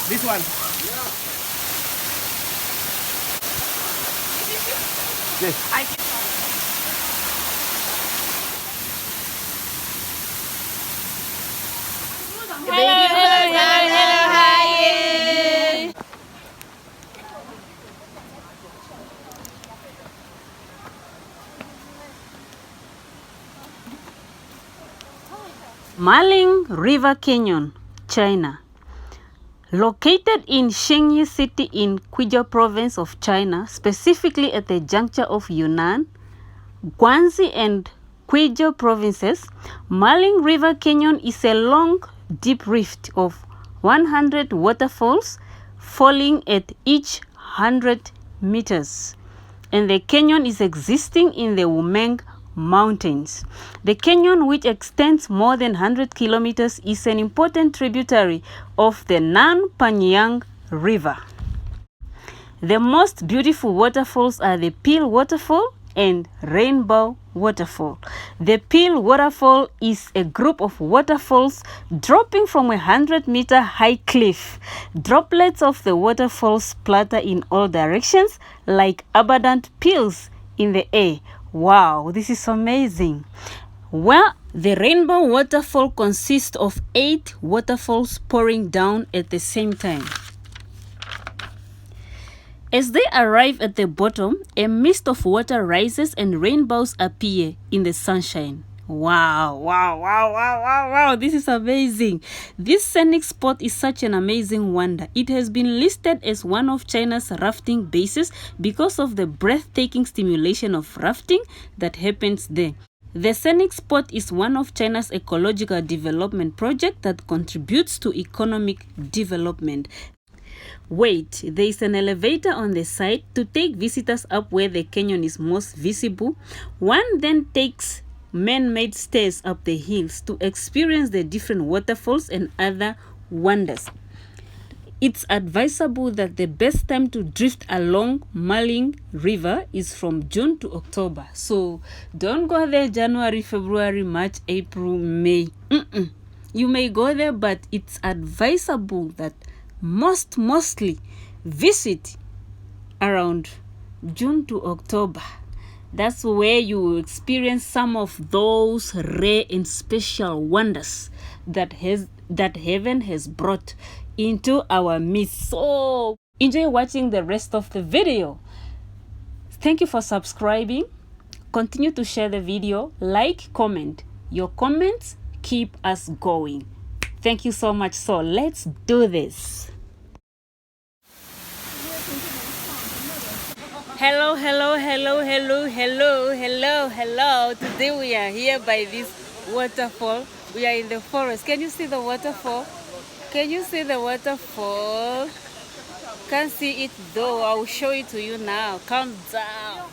This one. Yes. Hi. Nanpanjiang River Canyon, China. Located in Xingyi City in Guizhou province of China, specifically at the juncture of Yunnan, Guangxi and Guizhou provinces, Nanpanjiang River Canyon is a long, deep rift of 100 waterfalls falling at each 100 meters. And the canyon is existing in the Wumeng Mountains. The canyon, which extends more than 100 kilometers, is an important tributary of the Nanpanjiang River. The most beautiful waterfalls are the Peel Waterfall and Rainbow Waterfall. The Peel Waterfall is a group of waterfalls dropping from a 100-meter high cliff. Droplets of the waterfall splutter in all directions like abundant peels in the air. Wow, this is amazing. Well, the Rainbow Waterfall consists of 8 waterfalls pouring down at the same time. As they arrive at the bottom, a mist of water rises and rainbows appear in the sunshine. Wow, this is amazing. This scenic spot is such an amazing wonder. It has been listed as one of China's rafting bases because of the breathtaking stimulation of rafting that happens there. The scenic spot is one of China's ecological development projects that contributes to economic development. Wait, there is an elevator on the side to take visitors up where the canyon is most visible. One then takes man-made stairs up the hills to experience the different waterfalls and other wonders. It's advisable that the best time to drift along Nanpanjiang River is from June to October. So don't go there January, February, March, April, May. You may go there, but it's advisable that mostly visit around June to October. That's where you will experience some of those rare and special wonders that heaven has brought into our midst. So enjoy watching the rest of the video. Thank you for subscribing. Continue to share the video, like, comment. Your comments keep us going. Thank you so much. So let's do this. Hello. Today we are here by this waterfall. We are in the forest. Can you see the waterfall? Can't see it though. I will show it to you now. Calm down.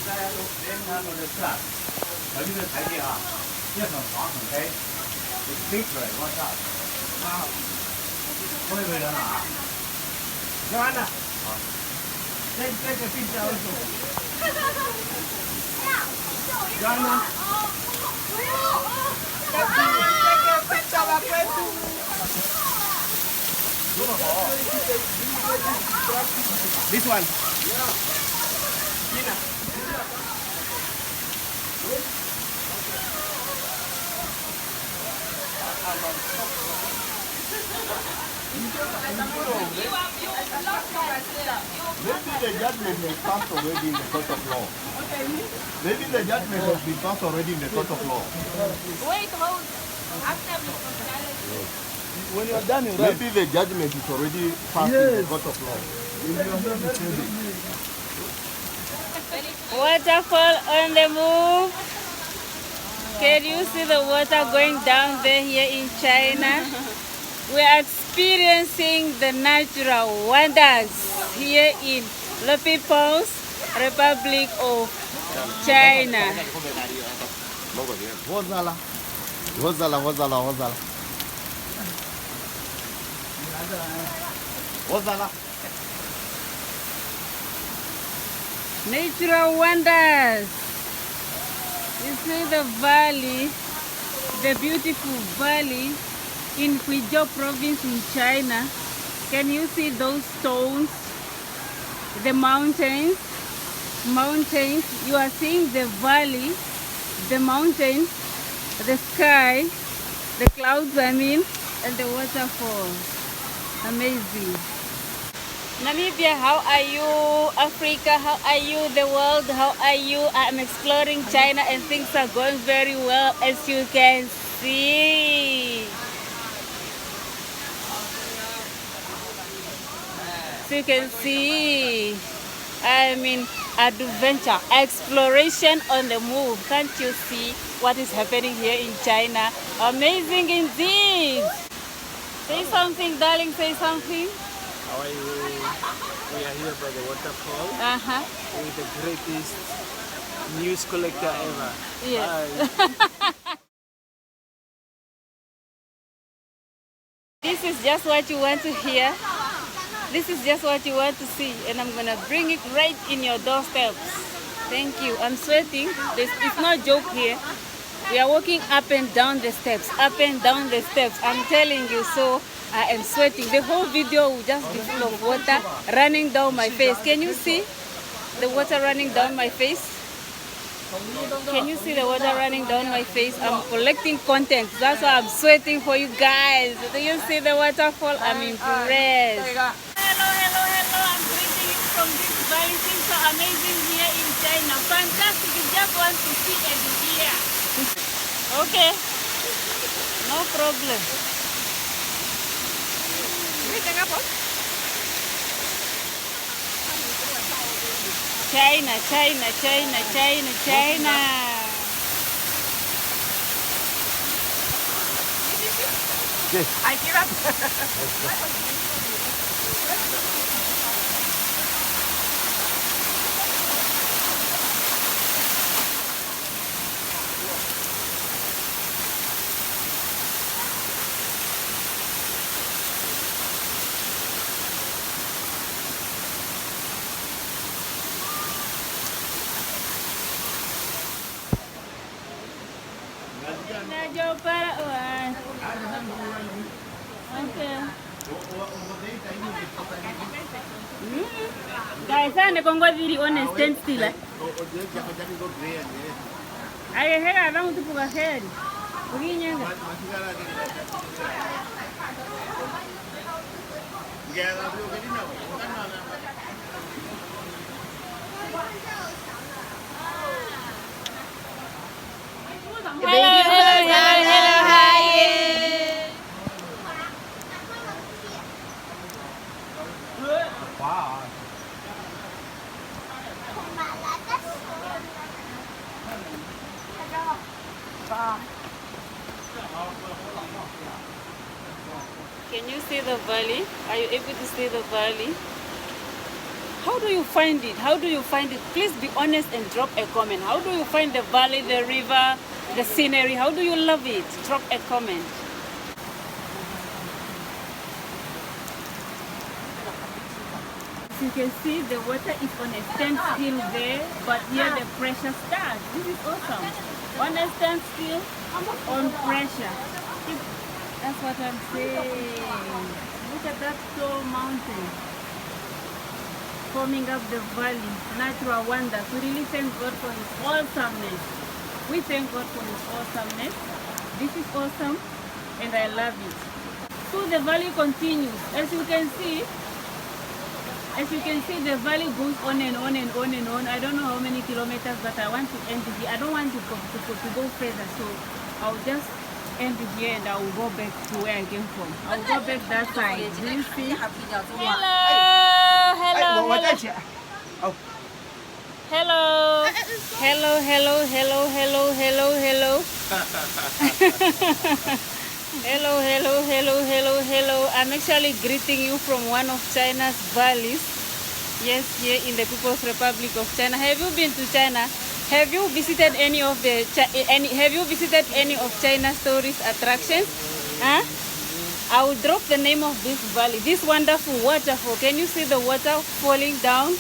大家都连看到这是啊，小鱼的台阶啊，也很滑很开，飞出来往下。啊，会不会人了啊？学完了。好。这个比较重。学完了。不要。这个快走吧，快走。这么好。This one. Maybe the judgment has passed already in the court of law. Maybe the judgment has been passed already in the court of law. Wait, hold. When you are done, maybe the judgment is already passed in the court of law. Waterfall on the move. Can you see the water going down there here in China? We are experiencing the natural wonders here in the People's Republic of China. Natural wonders. You see the valley, the beautiful valley in Guizhou province in China. Can you see those stones? The mountains. You are seeing the valley, the mountains, the sky, the clouds and the waterfall. Amazing. Namibia, how are you? Africa, how are you? The world, how are you? I'm exploring China and things are going very well, as you can see. So you can see, adventure, exploration on the move. Can't you see what is happening here in China? Amazing indeed. Say something, darling, say something. How are you? We are here by the waterfall with the greatest news collector ever. Yes. This is just what you want to hear. This is just what you want to see, and I'm gonna bring it right in your doorsteps. Thank you. I'm sweating. It's no joke here. We are walking up and down the steps, up and down the steps. I'm telling you, so I am sweating. The whole video will just be full of water running down my face. Can you see the water running down my face? Can you see the water running down my face? I'm collecting content. That's why I'm sweating for you guys. Do you see the waterfall? I'm impressed. Hello. I'm greeting you from this valley. Things so amazing here in China. Fantastic. You just want to see and hear. Okay. No problem. China. Yes. I give up. Guys, I'm going to be on a standstill. I heard around to put a head. Hello, hi. Wow. Can you see the valley? Are you able to see the valley? How do you find it? How do you find it? Please be honest and drop a comment. How do you find the valley, the river, the scenery? How do you love it? Drop a comment. As you can see, the water is on a standstill there, but here the pressure starts. This is awesome. On a standstill, on pressure. That's what I'm saying. Look at that tall mountain forming up the valley. Natural wonders. We really thank God for His awesomeness. We thank God for His awesomeness. This is awesome, and I love it. So the valley continues. As you can see, the valley goes on and on and on and on. I don't know how many kilometers, but I want to end it here. I don't want to go further, so I'll just end it here and I will go back to where I came from. I'll go back that side. Do you see? Hello, hello, hello. Hello, hello, hello, hello, hello, hello, hello. Hello, hello, hello, hello, hello. I'm actually greeting you from one of China's valleys. Yes, here in the People's Republic of China. Have you been to China? Have you visited any of the China's tourist attractions? Huh? I will drop the name of this valley, this wonderful waterfall. Can you see the water falling down?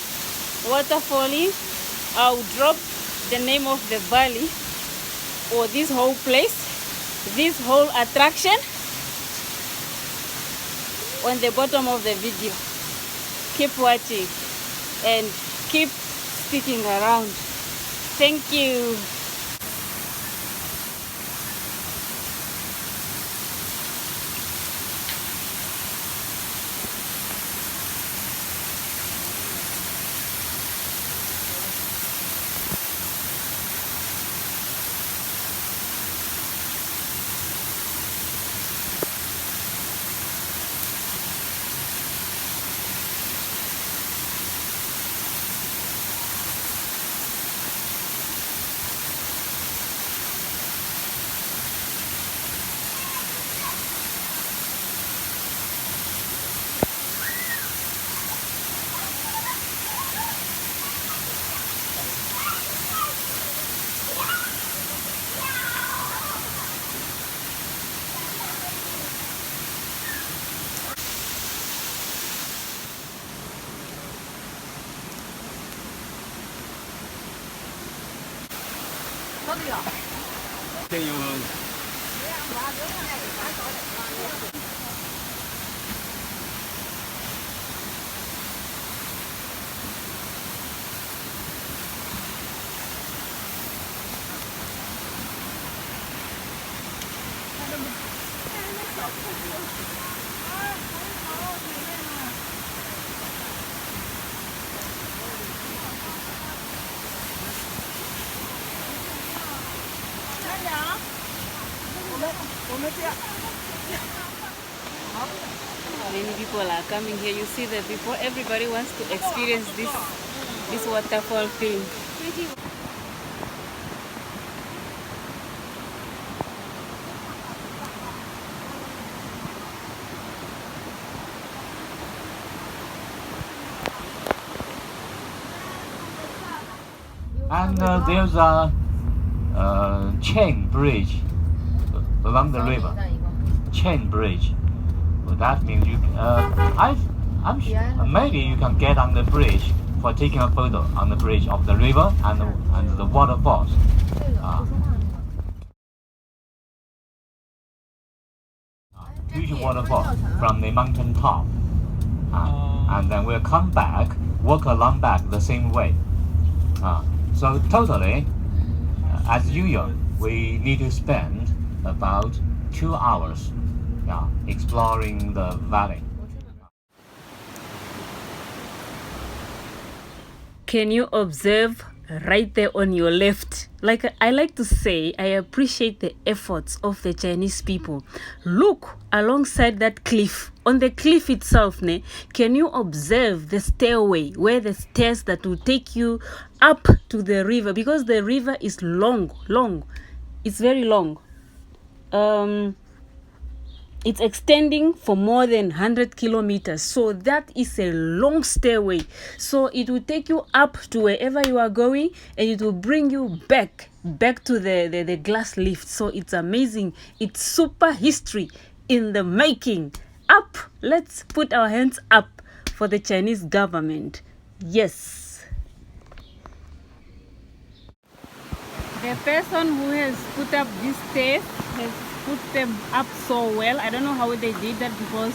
Water falling. I will drop the name of the valley or this whole place, this whole attraction on the bottom of the video. Keep watching and keep sticking around. Thank you. Can you Many people are coming here. You see the people. Everybody wants to experience this waterfall thing. and there's a chain bridge along the river. Chain bridge. Well, that means you. I'm sure maybe you can get on the bridge for taking a photo on the bridge of the river and the waterfalls. Huge waterfall from the mountain top, and then we'll come back, walk along back the same way. So totally, as usual, we need to spend about 2 hours exploring the valley. Can you observe right there on your left? Like I like to say, I appreciate the efforts of the Chinese people. Look alongside that cliff. On the cliff itself, can you observe the stairway, where the stairs that will take you up to the river? Because the river is long. It's very long. It's extending for more than 100 kilometers. So that is a long stairway. So it will take you up to wherever you are going, and it will bring you back to the glass lift. So it's amazing. It's super history in the making. Up. Let's put our hands up for the Chinese government. Yes. The person who has put up these stairs has put them up so well. I don't know how they did that, because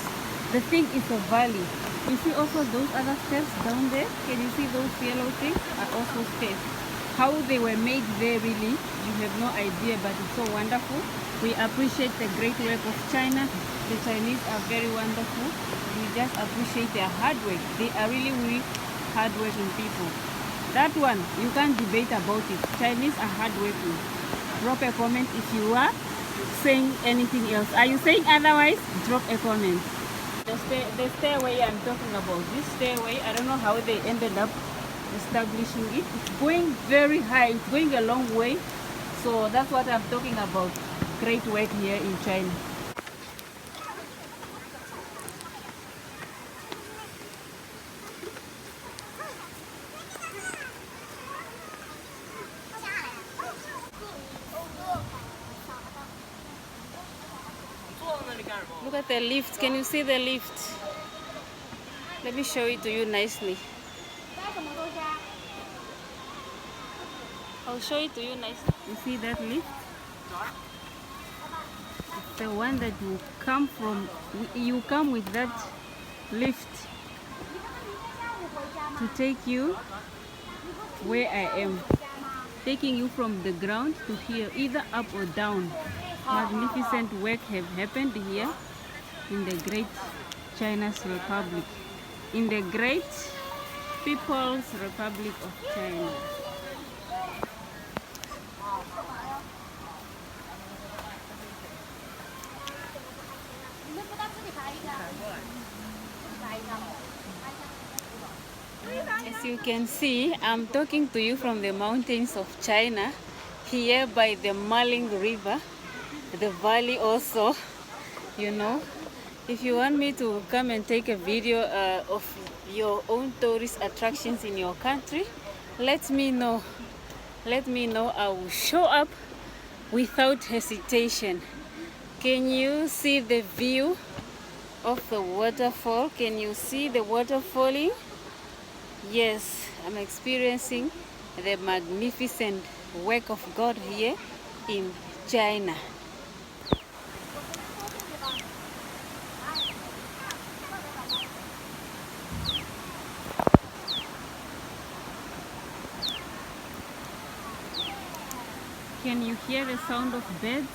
the thing is a valley. You see also those other steps down there? Can you see those yellow things? Are also steps. How they were made there, really, you have no idea, but it's so wonderful. We appreciate the great work of China. The Chinese are very wonderful. We just appreciate their hard work. They are really, really hardworking people. That one, you can't debate about it. Chinese are hardworking. Drop a comment if you are saying anything else. Are you saying otherwise? Drop a comment. The stairway I'm talking about, this stairway, I don't know how they ended up establishing it. It's going very high. It's going a long way. So that's what I'm talking about. Great work here in China. Look at the lift. Can you see the lift? Let me show it to you nicely. I'll show it to you nicely. You see that lift? It's the one that you come from. You come with that lift to take you where I am. Taking you from the ground to here, either up or down. Magnificent work have happened here in the great China's Republic, in the great People's Republic of China. As you can see, I'm talking to you from the mountains of China, here by the Nanpanjiang River, the valley also, you know. If you want me to come and take a video of your own tourist attractions in your country, let me know. Let me know. I will show up without hesitation. Can you see the view of the waterfall? Can you see the water falling? Yes, I'm experiencing the magnificent work of God here in China. Can you hear the sound of birds?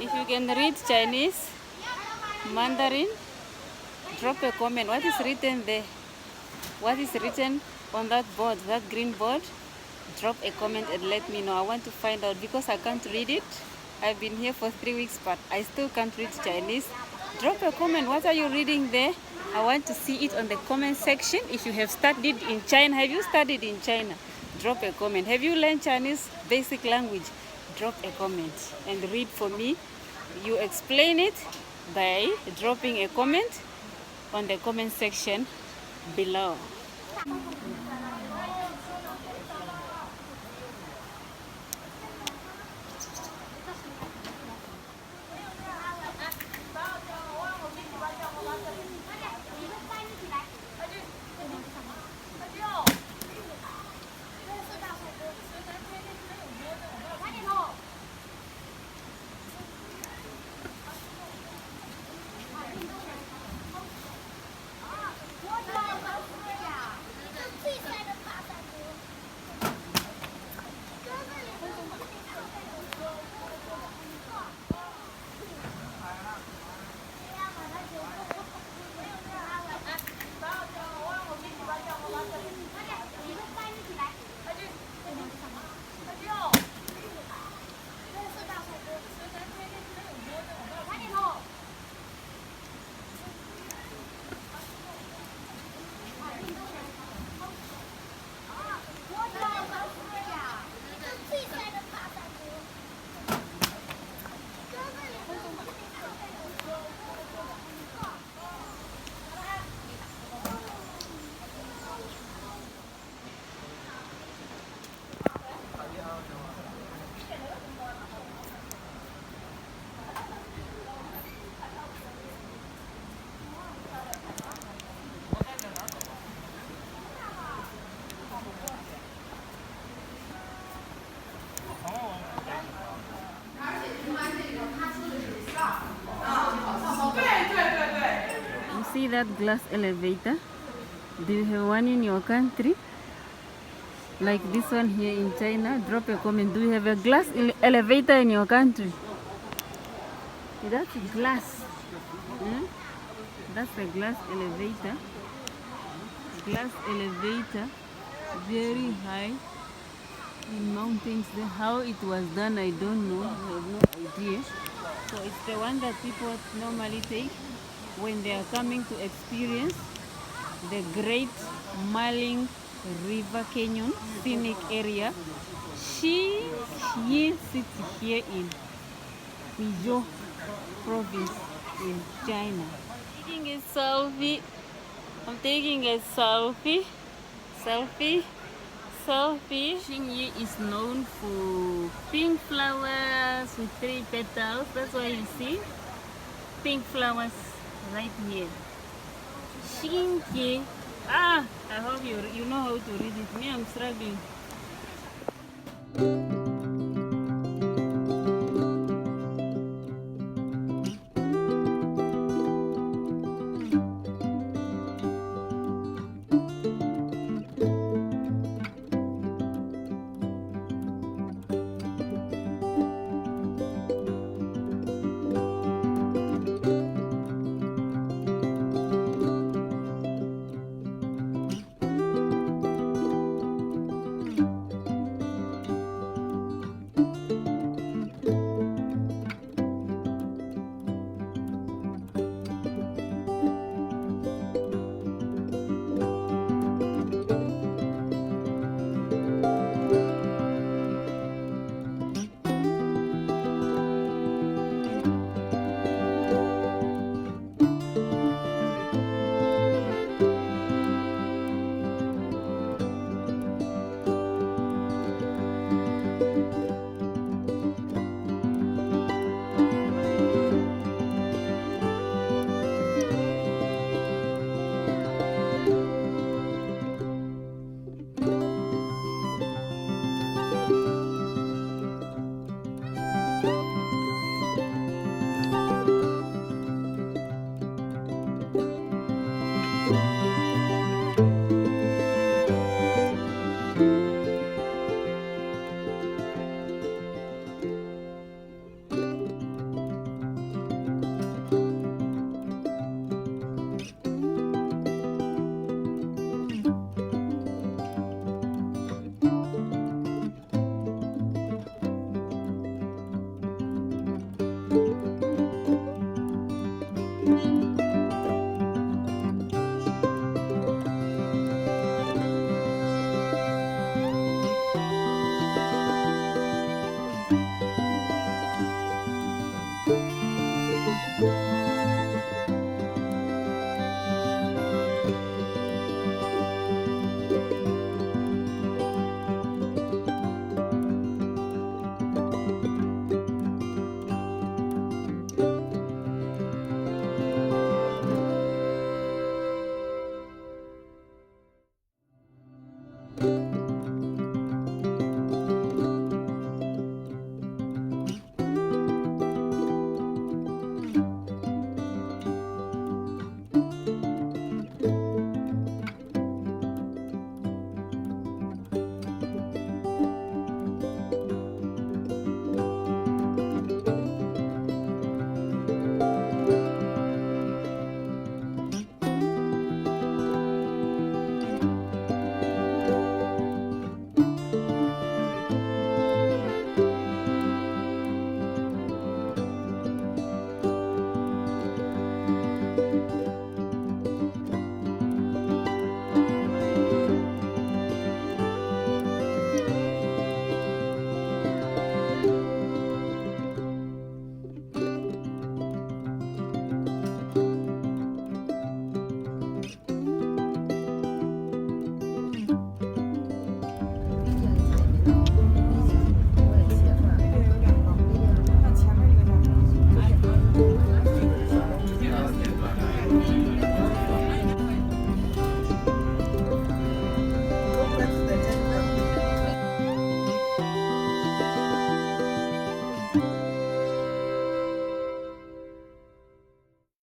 If you can read Chinese, Mandarin, drop a comment. What is written there? What is written on that board, that green board? Drop a comment and let me know. I want to find out because I can't read it. I've been here for 3 weeks, but I still can't read Chinese. Drop a comment. What are you reading there? I want to see it on the comment section. If you have studied in China, have you studied in China? Drop a comment. Have you learned Chinese basic language? Drop a comment and read for me. You explain it by dropping a comment on the comment section below. see that glass elevator? Do you have one in your country? Like this one here in China? Drop a comment. Do you have a glass elevator in your country? That's glass. That's a glass elevator. Glass elevator. Very high in mountains. How it was done, I don't know. I have no idea. So it's the one that people normally take when they are coming to experience the Great Xingyi River Canyon scenic area, Xingyi City, here in Guizhou province in China. Taking a selfie. I'm taking a selfie. Selfie. Xingyi is known for pink flowers with 3 petals. That's why you see pink flowers right here. Xingyi. I hope you know how to read it. Me, I'm struggling.